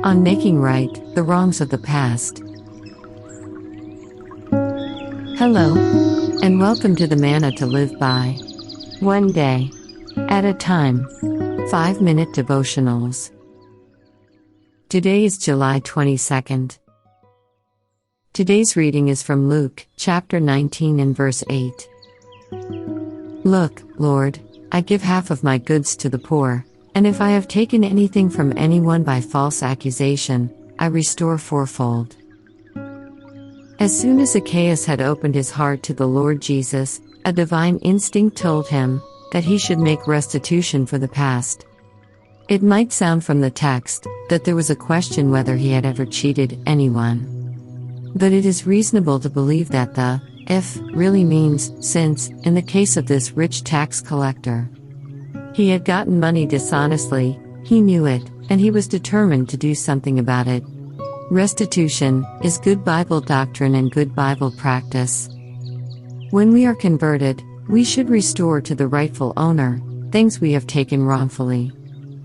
on making right the wrongs of the past. Hello, and welcome to the Manna-to-live-by. One day at a time. 5-Minute Devotionals. Today is July 22nd. Today's reading is from Luke, chapter 19 and verse 8. Look, Lord, I give half of my goods to the poor, and if I have taken anything from anyone by false accusation, I restore fourfold. As soon as Zacchaeus had opened his heart to the Lord Jesus, a divine instinct told him that he should make restitution for the past. It might sound from the text that there was a question whether he had ever cheated anyone. But it is reasonable to believe that the if really means since, in the case of this rich tax collector. He had gotten money dishonestly, he knew it, and he was determined to do something about it. Restitution is good Bible doctrine and good Bible practice. When we are converted, we should restore to the rightful owner things we have taken wrongfully.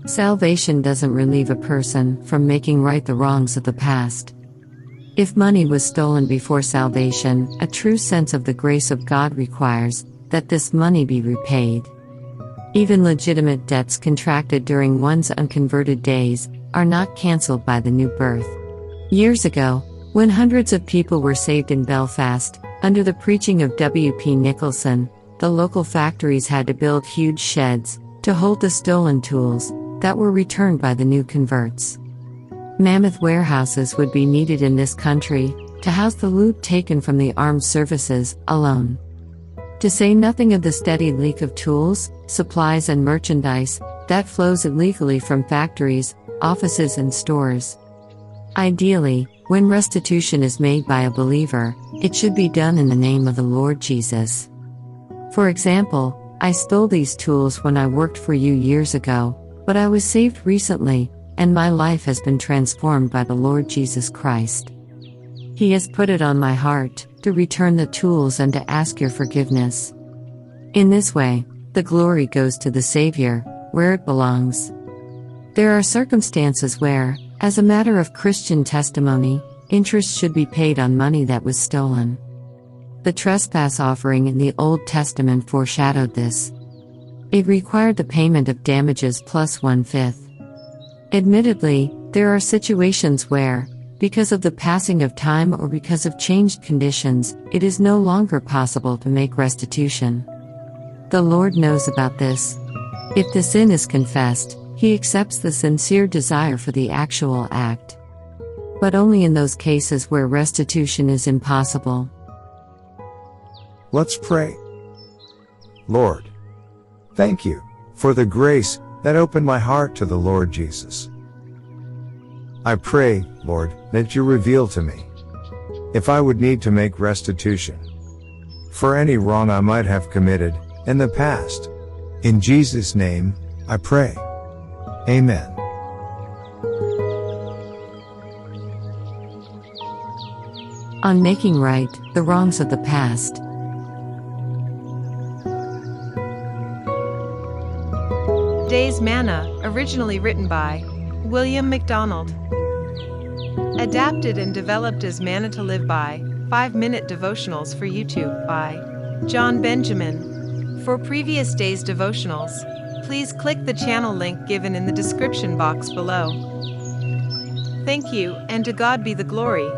Salvation doesn't relieve a person from making right the wrongs of the past. If money was stolen before salvation, a true sense of the grace of God requires that this money be repaid. Even legitimate debts contracted during one's unconverted days are not cancelled by the new birth. Years ago, when hundreds of people were saved in Belfast, under the preaching of W.P. Nicholson, the local factories had to build huge sheds to hold the stolen tools that were returned by the new converts. Mammoth warehouses would be needed in this country to house the loot taken from the armed services alone. To say nothing of the steady leak of tools, supplies and merchandise that flows illegally from factories, offices and stores. Ideally, when restitution is made by a believer, it should be done in the name of the Lord Jesus. For example, I stole these tools when I worked for you years ago, but I was saved recently, and my life has been transformed by the Lord Jesus Christ. He has put it on my heart to return the tools and to ask your forgiveness. In this way, the glory goes to the Savior, where it belongs. There are circumstances where, as a matter of Christian testimony, interest should be paid on money that was stolen. The trespass offering in the Old Testament foreshadowed this. It required the payment of damages plus 1/5. Admittedly, there are situations where, because of the passing of time or because of changed conditions, it is no longer possible to make restitution. The Lord knows about this. If the sin is confessed, He accepts the sincere desire for the actual act. But only in those cases where restitution is impossible. Let's pray. Lord, thank you for the grace that opened my heart to the Lord Jesus. I pray, Lord, that you reveal to me if I would need to make restitution for any wrong I might have committed in the past. In Jesus' name, I pray. Amen. On making right the wrongs of the past. Today's Manna, originally written by William MacDonald. Adapted and developed as Manna-to-live-by, 5-Minute Devotionals for YouTube by John Benjamin. For previous day's devotionals, please click the channel link given in the description box below. Thank you, and to God be the glory.